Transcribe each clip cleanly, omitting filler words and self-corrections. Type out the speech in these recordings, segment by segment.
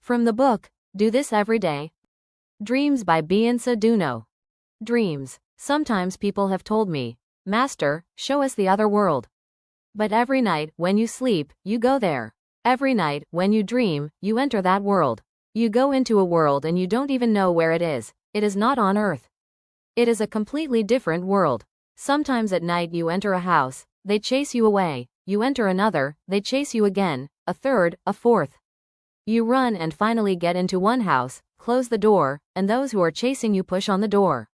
From the book, Do This Every Day. Dreams by Beinsa Douno. Dreams. Sometimes people have told me, Master, show us the other world. But every night, when you sleep, you go there. Every night, when you dream, you enter that world. You go into a world and you don't even know where it is. It is not on Earth. It is a completely different world. Sometimes at night you enter a house, they chase you away. You enter another, they chase you again, a third, a fourth. You run and finally get into one house, close the door, and those who are chasing you push on the door.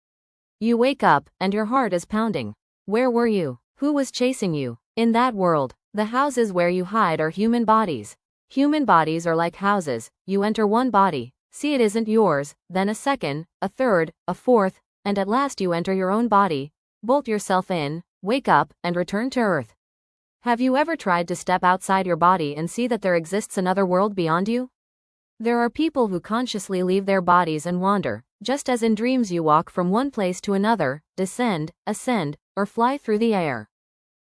You wake up, and your heart is pounding. Where were you? Who was chasing you? In that world, the houses where you hide are human bodies. Human bodies are like houses. You enter one body, see it isn't yours, then a second, a third, a fourth, and at last you enter your own body, bolt yourself in, wake up, and return to Earth. Have you ever tried to step outside your body and see that there exists another world beyond you? There are people who consciously leave their bodies and wander, just as in dreams you walk from one place to another, descend, ascend, or fly through the air.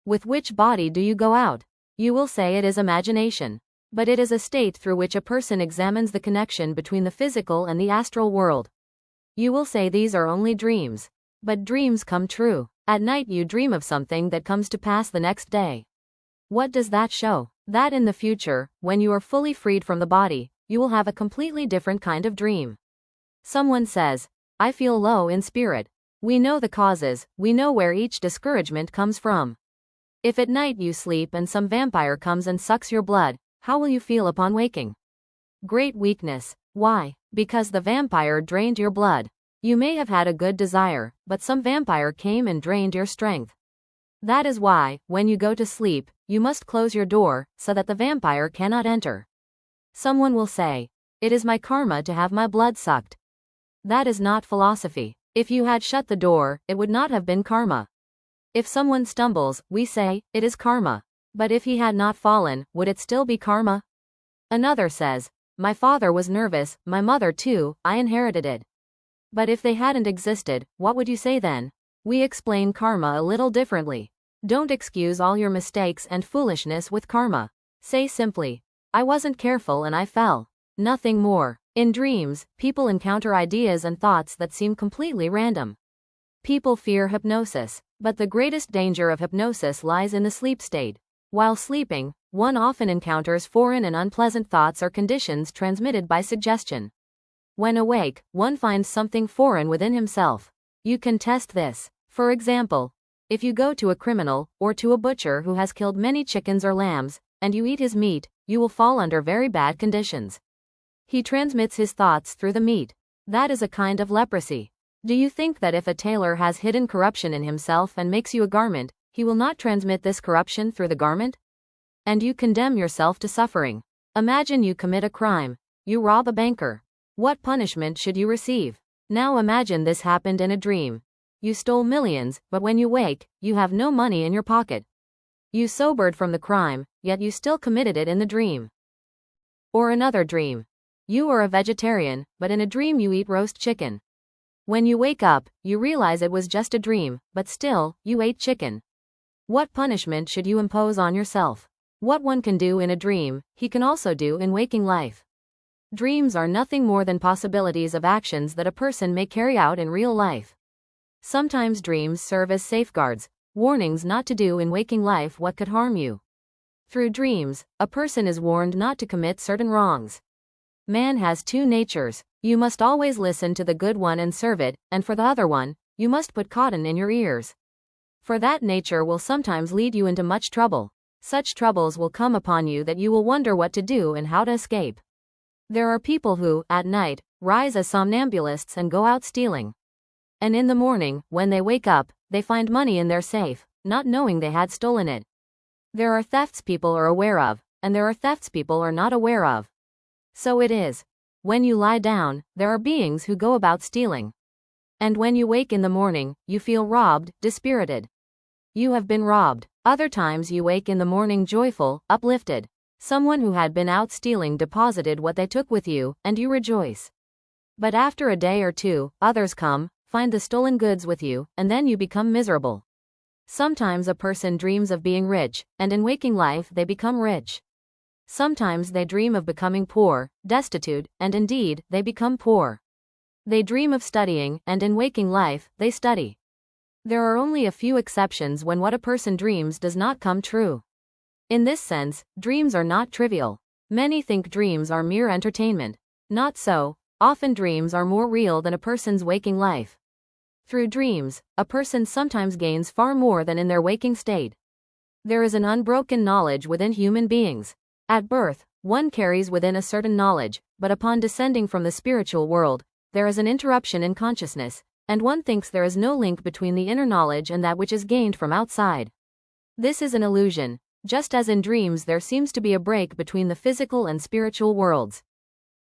With which body do you go out? You will say it is imagination. But it is a state through which a person examines the connection between the physical and the astral world. You will say these are only dreams. But dreams come true. At night you dream of something that comes to pass the next day. What does that show? That in the future, when you are fully freed from the body, you will have a completely different kind of dream. Someone says, I feel low in spirit. We know the causes, we know where each discouragement comes from. If at night you sleep and some vampire comes and sucks your blood, how will you feel upon waking? Great weakness. Why? Because the vampire drained your blood. You may have had a good desire, but some vampire came and drained your strength. That is why, when you go to sleep, you must close your door, so that the vampire cannot enter. Someone will say, it is my karma to have my blood sucked. That is not philosophy. If you had shut the door, it would not have been karma. If someone stumbles, we say, it is karma. But if he had not fallen, would it still be karma? Another says, my father was nervous, my mother too, I inherited it. But if they hadn't existed, what would you say then? We explain karma a little differently. Don't excuse all your mistakes and foolishness with karma. Say simply, I wasn't careful and I fell. Nothing more. In dreams, people encounter ideas and thoughts that seem completely random. People fear hypnosis, but the greatest danger of hypnosis lies in the sleep state. While sleeping, one often encounters foreign and unpleasant thoughts or conditions transmitted by suggestion. When awake, one finds something foreign within himself. You can test this. For example, if you go to a criminal, or to a butcher who has killed many chickens or lambs, and you eat his meat, you will fall under very bad conditions. He transmits his thoughts through the meat. That is a kind of leprosy. Do you think that if a tailor has hidden corruption in himself and makes you a garment, he will not transmit this corruption through the garment? And you condemn yourself to suffering. Imagine you commit a crime. You rob a banker. What punishment should you receive? Now imagine this happened in a dream. You stole millions, but when you wake, you have no money in your pocket. You sobered from the crime, yet you still committed it in the dream. Or another dream. You are a vegetarian, but in a dream you eat roast chicken. When you wake up, you realize it was just a dream, but still, you ate chicken. What punishment should you impose on yourself? What one can do in a dream, he can also do in waking life. Dreams are nothing more than possibilities of actions that a person may carry out in real life. Sometimes dreams serve as safeguards, warnings not to do in waking life what could harm you. Through dreams, a person is warned not to commit certain wrongs. Man has two natures. You must always listen to the good one and serve it, and for the other one, you must put cotton in your ears. For that nature will sometimes lead you into much trouble. Such troubles will come upon you that you will wonder what to do and how to escape. There are people who, at night, rise as somnambulists and go out stealing. And in the morning, when they wake up, they find money in their safe, not knowing they had stolen it. There are thefts people are aware of, and there are thefts people are not aware of. So it is. When you lie down, there are beings who go about stealing. And when you wake in the morning, you feel robbed, dispirited. You have been robbed. Other times you wake in the morning joyful, uplifted. Someone who had been out stealing deposited what they took with you, and you rejoice. But after a day or two, others come, find the stolen goods with you, and then you become miserable. Sometimes a person dreams of being rich, and in waking life they become rich. Sometimes they dream of becoming poor, destitute, and indeed, they become poor. They dream of studying, and in waking life, they study. There are only a few exceptions when what a person dreams does not come true. In this sense, dreams are not trivial. Many think dreams are mere entertainment. Not so, often dreams are more real than a person's waking life. Through dreams, a person sometimes gains far more than in their waking state. There is an unbroken knowledge within human beings. At birth, one carries within a certain knowledge, but upon descending from the spiritual world, there is an interruption in consciousness, and one thinks there is no link between the inner knowledge and that which is gained from outside. This is an illusion, just as in dreams there seems to be a break between the physical and spiritual worlds.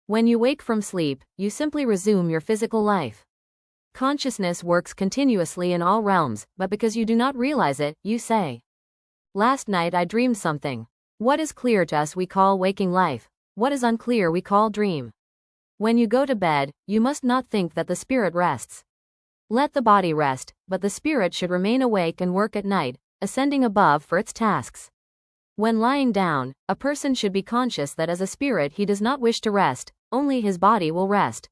When you wake from sleep, you simply resume your physical life. Consciousness works continuously in all realms, but because you do not realize it, you say, "Last night I dreamed something." What is clear to us we call waking life. What is unclear we call dream. When you go to bed, you must not think that the spirit rests. Let the body rest, but the spirit should remain awake and work at night, ascending above for its tasks. When lying down, a person should be conscious that as a spirit he does not wish to rest, only his body will rest.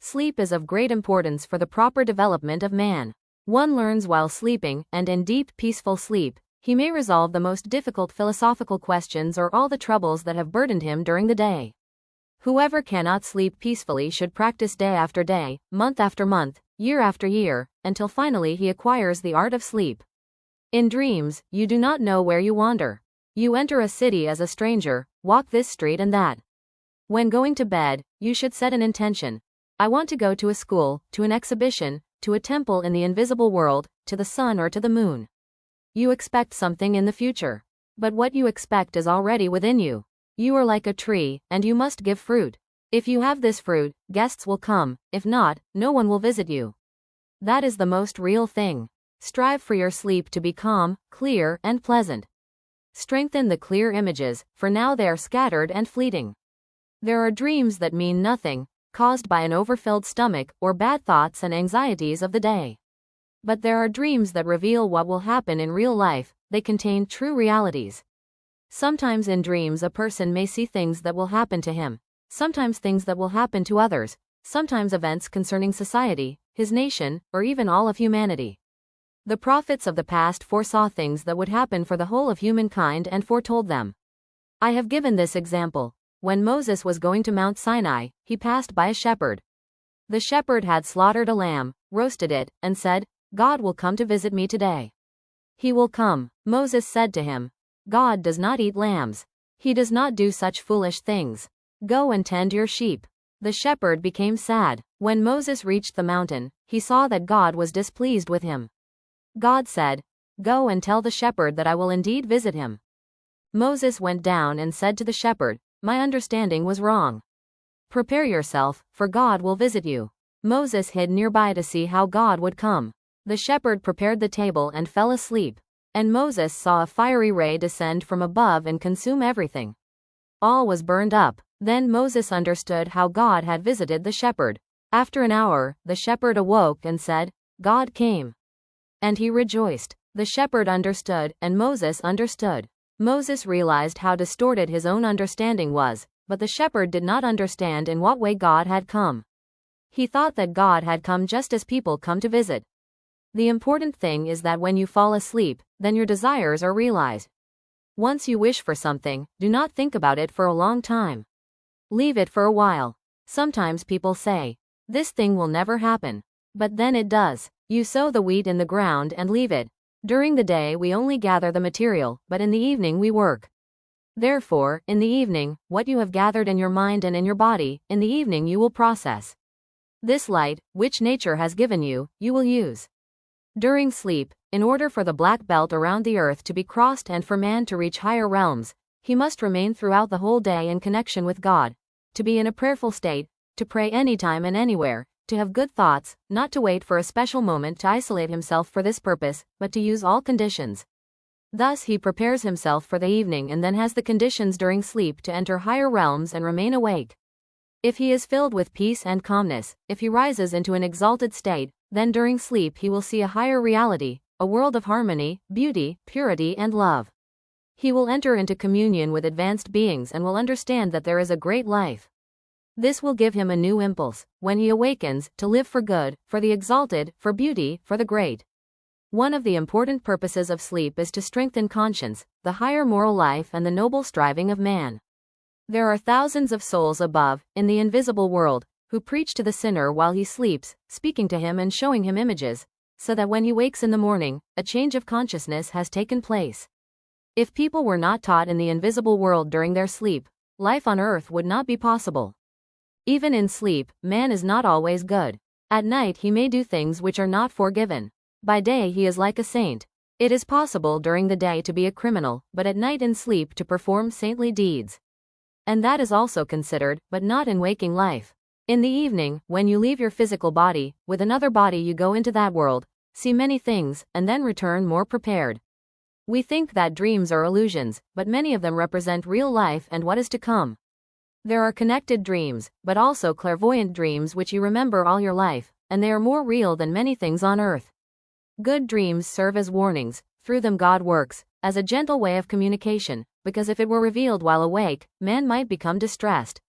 Sleep is of great importance for the proper development of man. One learns while sleeping, and in deep, peaceful sleep, he may resolve the most difficult philosophical questions or all the troubles that have burdened him during the day. Whoever cannot sleep peacefully should practice day after day, month after month, year after year, until finally he acquires the art of sleep. In dreams, you do not know where you wander. You enter a city as a stranger, walk this street and that. When going to bed, you should set an intention. I want to go to a school, to an exhibition, to a temple in the invisible world, to the sun or to the moon. You expect something in the future. But what you expect is already within you. You are like a tree, and you must give fruit. If you have this fruit, guests will come, if not, no one will visit you. That is the most real thing. Strive for your sleep to be calm, clear, and pleasant. Strengthen the clear images, for now they are scattered and fleeting. There are dreams that mean nothing, caused by an overfilled stomach or bad thoughts and anxieties of the day. But there are dreams that reveal what will happen in real life, they contain true realities. Sometimes in dreams a person may see things that will happen to him, sometimes things that will happen to others, sometimes events concerning society, his nation, or even all of humanity. The prophets of the past foresaw things that would happen for the whole of humankind and foretold them. I have given this example. When Moses was going to Mount Sinai, he passed by a shepherd. The shepherd had slaughtered a lamb, roasted it, and said, "God will come to visit me today." "He will come." Moses said to him, "God does not eat lambs. He does not do such foolish things. Go and tend your sheep." The shepherd became sad. When Moses reached the mountain, he saw that God was displeased with him. God said, "Go and tell the shepherd that I will indeed visit him." Moses went down and said to the shepherd, "My understanding was wrong. Prepare yourself, for God will visit you." Moses hid nearby to see how God would come. The shepherd prepared the table and fell asleep, and Moses saw a fiery ray descend from above and consume everything. All was burned up. Then Moses understood how God had visited the shepherd. After an hour, the shepherd awoke and said, "God came." And he rejoiced. The shepherd understood, and Moses understood. Moses realized how distorted his own understanding was, but the shepherd did not understand in what way God had come. He thought that God had come just as people come to visit. The important thing is that when you fall asleep, then your desires are realized. Once you wish for something, do not think about it for a long time. Leave it for a while. Sometimes people say, "This thing will never happen." But then it does. You sow the wheat in the ground and leave it. During the day we only gather the material, but in the evening we work. Therefore, in the evening, what you have gathered in your mind and in your body, in the evening you will process. This light, which nature has given you, you will use. During sleep, in order for the black belt around the earth to be crossed and for man to reach higher realms, he must remain throughout the whole day in connection with God, to be in a prayerful state, to pray anytime and anywhere, to have good thoughts, not to wait for a special moment to isolate himself for this purpose, but to use all conditions. Thus he prepares himself for the evening and then has the conditions during sleep to enter higher realms and remain awake. If he is filled with peace and calmness, if he rises into an exalted state, then during sleep he will see a higher reality, a world of harmony, beauty, purity and love. He will enter into communion with advanced beings and will understand that there is a great life. This will give him a new impulse, when he awakens, to live for good, for the exalted, for beauty, for the great. One of the important purposes of sleep is to strengthen conscience, the higher moral life and the noble striving of man. There are thousands of souls above, in the invisible world, who preach to the sinner while he sleeps, speaking to him and showing him images, so that when he wakes in the morning, a change of consciousness has taken place. If people were not taught in the invisible world during their sleep, life on earth would not be possible. Even in sleep, man is not always good. At night he may do things which are not forgiven. By day he is like a saint. It is possible during the day to be a criminal, but at night in sleep to perform saintly deeds. And that is also considered, but not in waking life. In the evening, when you leave your physical body, with another body you go into that world, see many things, and then return more prepared. We think that dreams are illusions, but many of them represent real life and what is to come. There are connected dreams, but also clairvoyant dreams which you remember all your life, and they are more real than many things on earth. Good dreams serve as warnings, through them God works, as a gentle way of communication, because if it were revealed while awake, man might become distressed.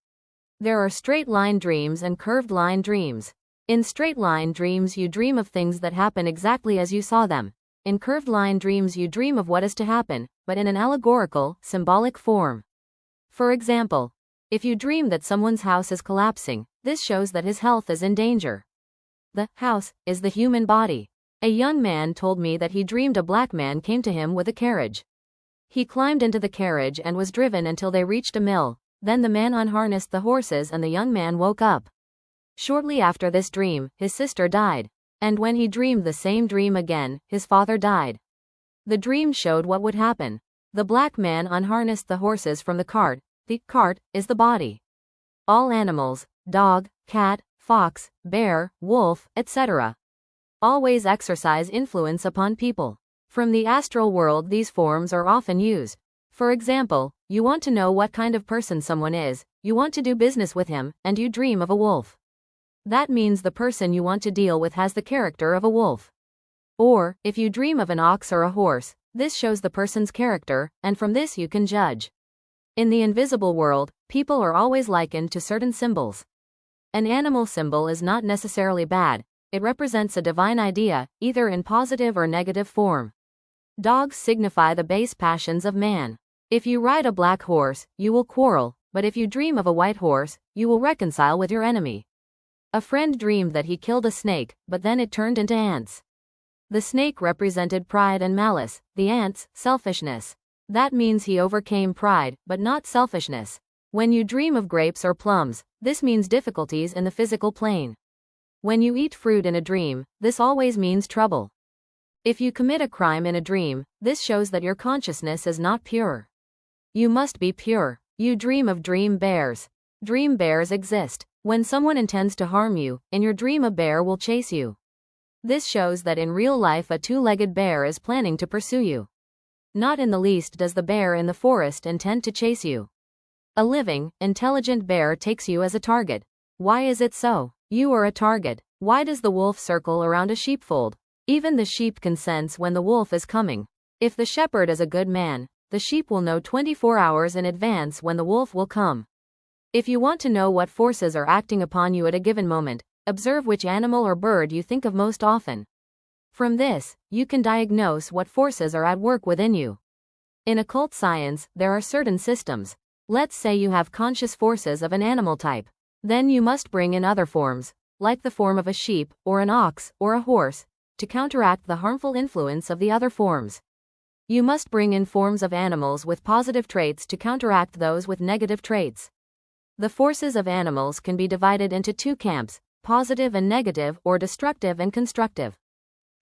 There are straight-line dreams and curved-line dreams. In straight-line dreams you dream of things that happen exactly as you saw them. In curved-line dreams you dream of what is to happen, but in an allegorical, symbolic form. For example, if you dream that someone's house is collapsing, this shows that his health is in danger. The house is the human body. A young man told me that he dreamed a black man came to him with a carriage. He climbed into the carriage and was driven until they reached a mill. Then the man unharnessed the horses and the young man woke up. Shortly after this dream, his sister died. And when he dreamed the same dream again, his father died. The dream showed what would happen. The black man unharnessed the horses from the cart. The cart is the body. All animals, dog, cat, fox, bear, wolf, etc., always exercise influence upon people. From the astral world these forms are often used. For example, you want to know what kind of person someone is, you want to do business with him, and you dream of a wolf. That means the person you want to deal with has the character of a wolf. Or, if you dream of an ox or a horse, this shows the person's character, and from this you can judge. In the invisible world, people are always likened to certain symbols. An animal symbol is not necessarily bad. It represents a divine idea, either in positive or negative form. Dogs signify the base passions of man. If you ride a black horse, you will quarrel, but if you dream of a white horse, you will reconcile with your enemy. A friend dreamed that he killed a snake, but then it turned into ants. The snake represented pride and malice, the ants, selfishness. That means he overcame pride, but not selfishness. When you dream of grapes or plums, this means difficulties in the physical plane. When you eat fruit in a dream, this always means trouble. If you commit a crime in a dream, this shows that your consciousness is not pure. You must be pure. You dream of dream bears. Dream bears exist. When someone intends to harm you, in your dream a bear will chase you. This shows that in real life a two-legged bear is planning to pursue you. Not in the least does the bear in the forest intend to chase you. A living, intelligent bear takes you as a target. Why is it so? You are a target. Why does the wolf circle around a sheepfold? Even the sheep can sense when the wolf is coming. If the shepherd is a good man, the sheep will know 24 hours in advance when the wolf will come. If you want to know what forces are acting upon you at a given moment, observe which animal or bird you think of most often. From this, you can diagnose what forces are at work within you. In occult science, there are certain systems. Let's say you have conscious forces of an animal type. Then you must bring in other forms, like the form of a sheep, or an ox, or a horse, to counteract the harmful influence of the other forms. You must bring in forms of animals with positive traits to counteract those with negative traits. The forces of animals can be divided into two camps, positive and negative, or destructive and constructive.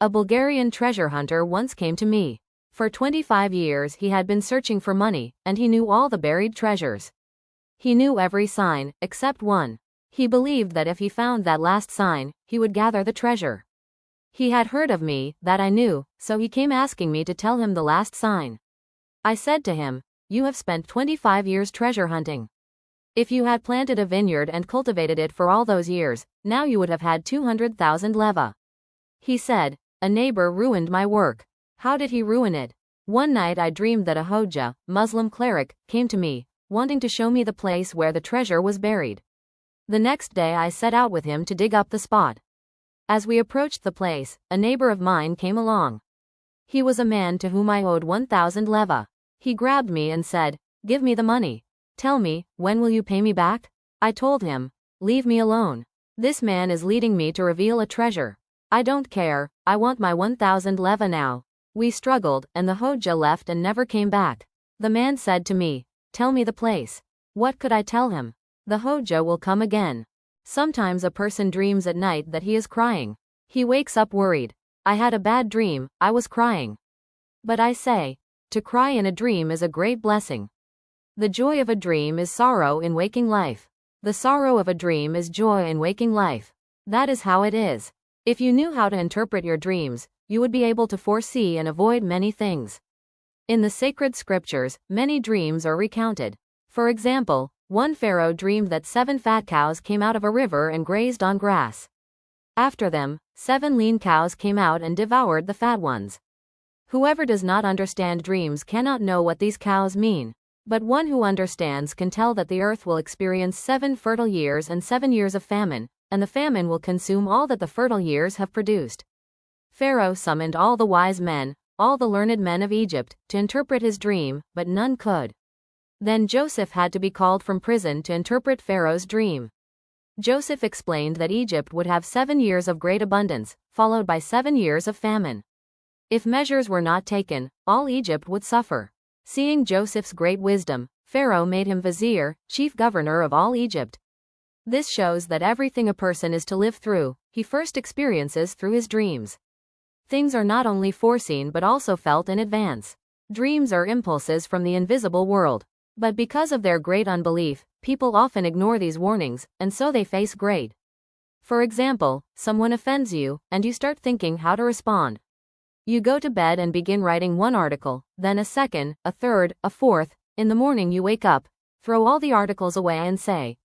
A Bulgarian treasure hunter once came to me. For 25 years he had been searching for money, and he knew all the buried treasures. He knew every sign, except one. He believed that if he found that last sign, he would gather the treasure. He had heard of me, that I knew, so he came asking me to tell him the last sign. I said to him, "You have spent 25 years treasure hunting. If you had planted a vineyard and cultivated it for all those years, now you would have had 200,000 leva." He said, "A neighbor ruined my work." How did he ruin it? One night I dreamed that a Hoja, Muslim cleric, came to me, wanting to show me the place where the treasure was buried. The next day I set out with him to dig up the spot. As we approached the place, a neighbor of mine came along. He was a man to whom I owed 1,000 leva. He grabbed me and said, "Give me the money. Tell me, when will you pay me back?" I told him, "Leave me alone. This man is leading me to reveal a treasure. I don't care, I want my 1,000 leva now." We struggled, and the Hoja left and never came back. The man said to me, "Tell me the place." What could I tell him? The Hoja will come again. Sometimes a person dreams at night that he is crying. He wakes up worried. "I had a bad dream, I was crying." But I say, to cry in a dream is a great blessing. The joy of a dream is sorrow in waking life. The sorrow of a dream is joy in waking life. That is how it is. If you knew how to interpret your dreams, you would be able to foresee and avoid many things. In the sacred scriptures, many dreams are recounted. For example, one pharaoh dreamed that 7 fat cows came out of a river and grazed on grass. After them, 7 lean cows came out and devoured the fat ones. Whoever does not understand dreams cannot know what these cows mean. But one who understands can tell that the earth will experience 7 fertile years and 7 years of famine, and the famine will consume all that the fertile years have produced. Pharaoh summoned all the wise men, all the learned men of Egypt, to interpret his dream, but none could. Then Joseph had to be called from prison to interpret Pharaoh's dream. Joseph explained that Egypt would have 7 years of great abundance, followed by 7 years of famine. If measures were not taken, all Egypt would suffer. Seeing Joseph's great wisdom, Pharaoh made him vizier, chief governor of all Egypt. This shows that everything a person is to live through, he first experiences through his dreams. Things are not only foreseen but also felt in advance. Dreams are impulses from the invisible world. But because of their great unbelief, people often ignore these warnings, and so they face great. For example, someone offends you, and you start thinking how to respond. You go to bed and begin writing one article, then a second, a third, a fourth. In the morning you wake up, throw all the articles away and say,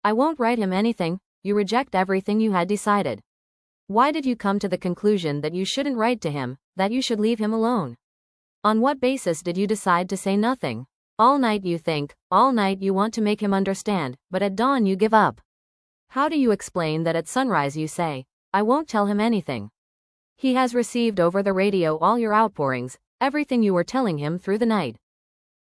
"I won't write him anything." You reject everything you had decided. Why did you come to the conclusion that you shouldn't write to him, that you should leave him alone? On what basis did you decide to say nothing? All night you think, all night you want to make him understand, but at dawn you give up. How do you explain that at sunrise you say, "I won't tell him anything"? He has received over the radio all your outpourings, everything you were telling him through the night.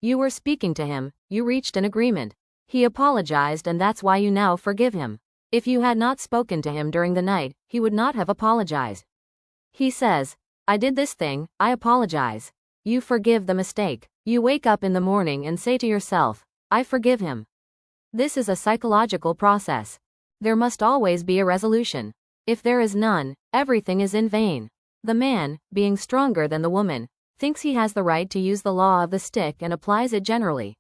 You were speaking to him, you reached an agreement. He apologized, and that's why you now forgive him. If you had not spoken to him during the night, he would not have apologized. He says, "I did this thing, I apologize." You forgive the mistake. You wake up in the morning and say to yourself, "I forgive him." This is a psychological process. There must always be a resolution. If there is none, everything is in vain. The man, being stronger than the woman, thinks he has the right to use the law of the stick and applies it generally.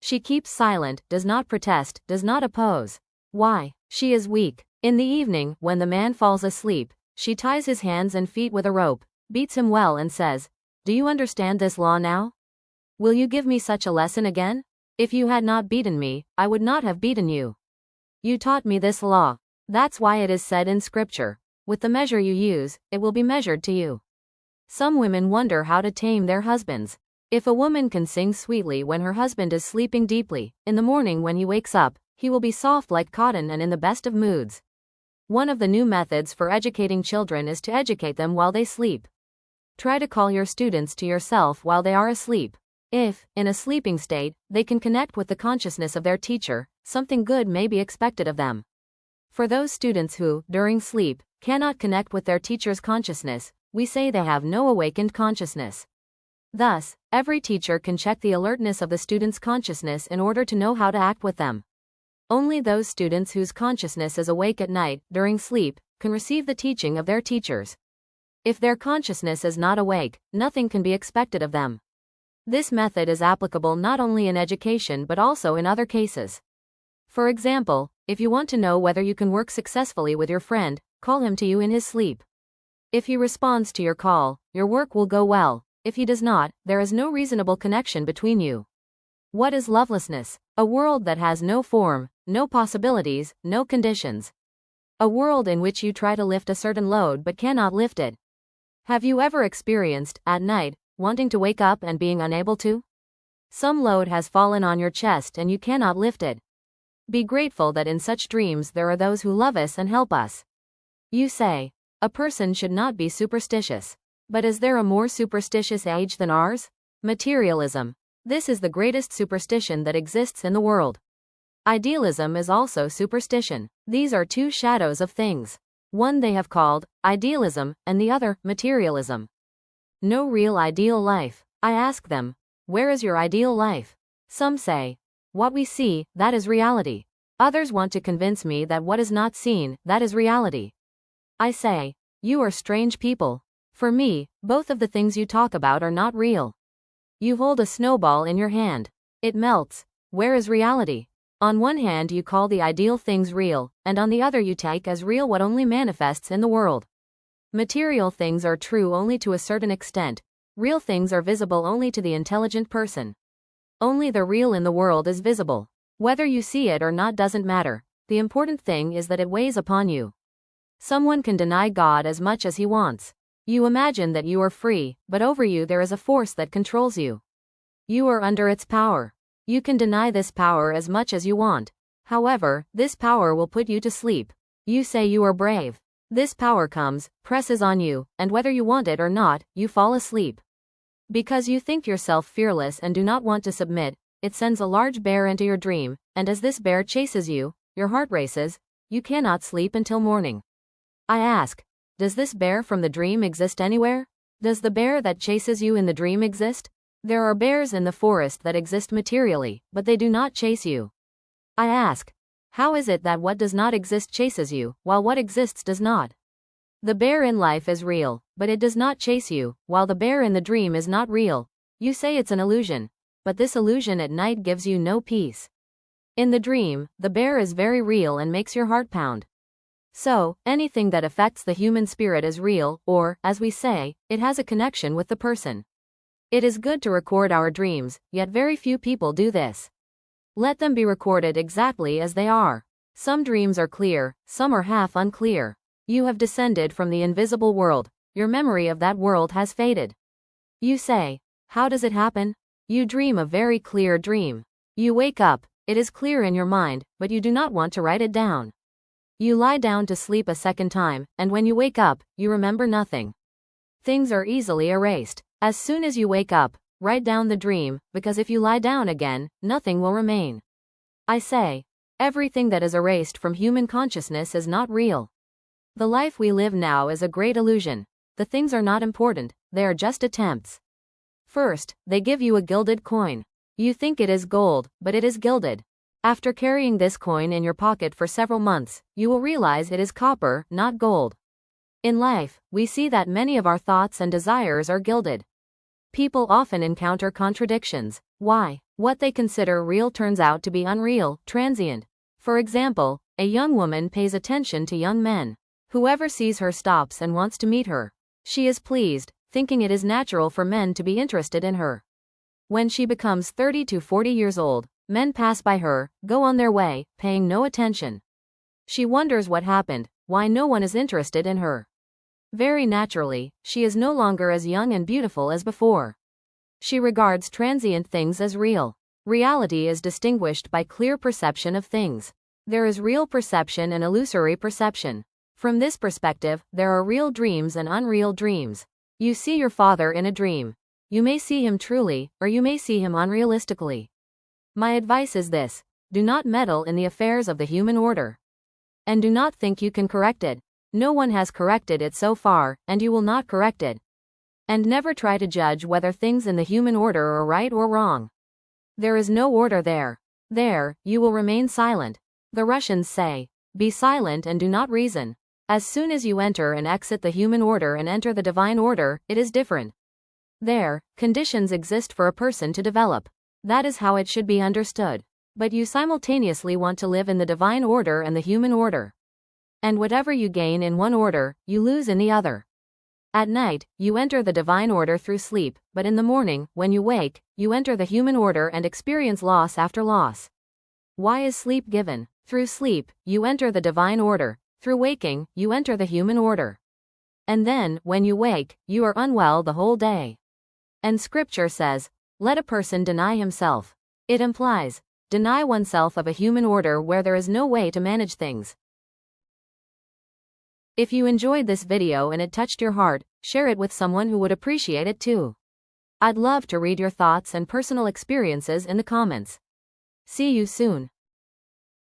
She keeps silent, does not protest, does not oppose. Why? She is weak. In the evening, when the man falls asleep, she ties his hands and feet with a rope, beats him well and says, "Do you understand this law now? Will you give me such a lesson again? If you had not beaten me, I would not have beaten you. You taught me this law. That's why it is said in scripture, with the measure you use, it will be measured to you." Some women wonder how to tame their husbands. If a woman can sing sweetly when her husband is sleeping deeply, in the morning when he wakes up, he will be soft like cotton and in the best of moods. One of the new methods for educating children is to educate them while they sleep. Try to call your students to yourself while they are asleep. If, in a sleeping state, they can connect with the consciousness of their teacher, something good may be expected of them. For those students who, during sleep, cannot connect with their teacher's consciousness, we say they have no awakened consciousness. Thus, every teacher can check the alertness of the student's consciousness in order to know how to act with them. Only those students whose consciousness is awake at night, during sleep, can receive the teaching of their teachers. If their consciousness is not awake, nothing can be expected of them. This method is applicable not only in education but also in other cases. For example, if you want to know whether you can work successfully with your friend, call him to you in his sleep. If he responds to your call, your work will go well. If he does not, there is no reasonable connection between you. What is lovelessness? A world that has no form, no possibilities, no conditions. A world in which you try to lift a certain load but cannot lift it. Have you ever experienced, at night, wanting to wake up and being unable to? Some load has fallen on your chest and you cannot lift it. Be grateful that in such dreams there are those who love us and help us. You say, a person should not be superstitious. But is there a more superstitious age than ours? Materialism. This is the greatest superstition that exists in the world. Idealism is also superstition. These are two shadows of things. One they have called idealism, and the other materialism. No real ideal life. I ask them, where is your ideal life? Some say, what we see, that is reality. Others want to convince me that what is not seen, that is reality. I say, you are strange people. For me, both of the things you talk about are not real. You hold a snowball in your hand. It melts. Where is reality? On one hand you call the ideal things real, and on the other you take as real what only manifests in the world. Material things are true only to a certain extent. Real things are visible only to the intelligent person. Only the real in the world is visible. Whether you see it or not doesn't matter. The important thing is that it weighs upon you. Someone can deny God as much as he wants. You imagine that you are free, but over you there is a force that controls you. You are under its power. You can deny this power as much as you want. However, this power will put you to sleep. You say you are brave. This power comes, presses on you, and whether you want it or not, you fall asleep. Because you think yourself fearless and do not want to submit, it sends a large bear into your dream, and as this bear chases you, your heart races, you cannot sleep until morning. I ask, does this bear from the dream exist anywhere? Does the bear that chases you in the dream exist? There are bears in the forest that exist materially, but they do not chase you. I ask, how is it that what does not exist chases you, while what exists does not? The bear in life is real, but it does not chase you, while the bear in the dream is not real. You say it's an illusion, but this illusion at night gives you no peace. In the dream, the bear is very real and makes your heart pound. So, anything that affects the human spirit is real, or, as we say, it has a connection with the person. It is good to record our dreams, yet very few people do this. Let them be recorded exactly as they are. Some dreams are clear, some are half unclear. You have descended from the invisible world. Your memory of that world has faded. You say, how does it happen? You dream a very clear dream. You wake up, it is clear in your mind, but you do not want to write it down. You lie down to sleep a second time, and when you wake up, you remember nothing. Things are easily erased. As soon as you wake up, write down the dream, because if you lie down again, nothing will remain. I say, everything that is erased from human consciousness is not real. The life we live now is a great illusion. The things are not important, they are just attempts. First, they give you a gilded coin. You think it is gold, but it is gilded. After carrying this coin in your pocket for several months, you will realize it is copper, not gold. In life, we see that many of our thoughts and desires are gilded. People often encounter contradictions. Why? What they consider real turns out to be unreal, transient. For example, a young woman pays attention to young men. Whoever sees her stops and wants to meet her. She is pleased, thinking it is natural for men to be interested in her. When she becomes 30 to 40 years old, men pass by her, go on their way, paying no attention. She wonders what happened, why no one is interested in her. Very naturally, she is no longer as young and beautiful as before. She regards transient things as real. Reality is distinguished by clear perception of things. There is real perception and illusory perception. From this perspective, there are real dreams and unreal dreams. You see your father in a dream. You may see him truly, or you may see him unrealistically. My advice is this: do not meddle in the affairs of the human order. And do not think you can correct it. No one has corrected it so far, and you will not correct it. And never try to judge whether things in the human order are right or wrong. There is no order there. There, you will remain silent. The Russians say, be silent and do not reason. As soon as you enter and exit the human order and enter the divine order, it is different. There, conditions exist for a person to develop. That is how it should be understood. But you simultaneously want to live in the divine order and the human order. And whatever you gain in one order, you lose in the other. At night, you enter the divine order through sleep, but in the morning, when you wake, you enter the human order and experience loss after loss. Why is sleep given? Through sleep, you enter the divine order. Through waking, you enter the human order. And then, when you wake, you are unwell the whole day. And scripture says, let a person deny himself. It implies, deny oneself of a human order where there is no way to manage things. If you enjoyed this video and it touched your heart, share it with someone who would appreciate it too. I'd love to read your thoughts and personal experiences in the comments. See you soon.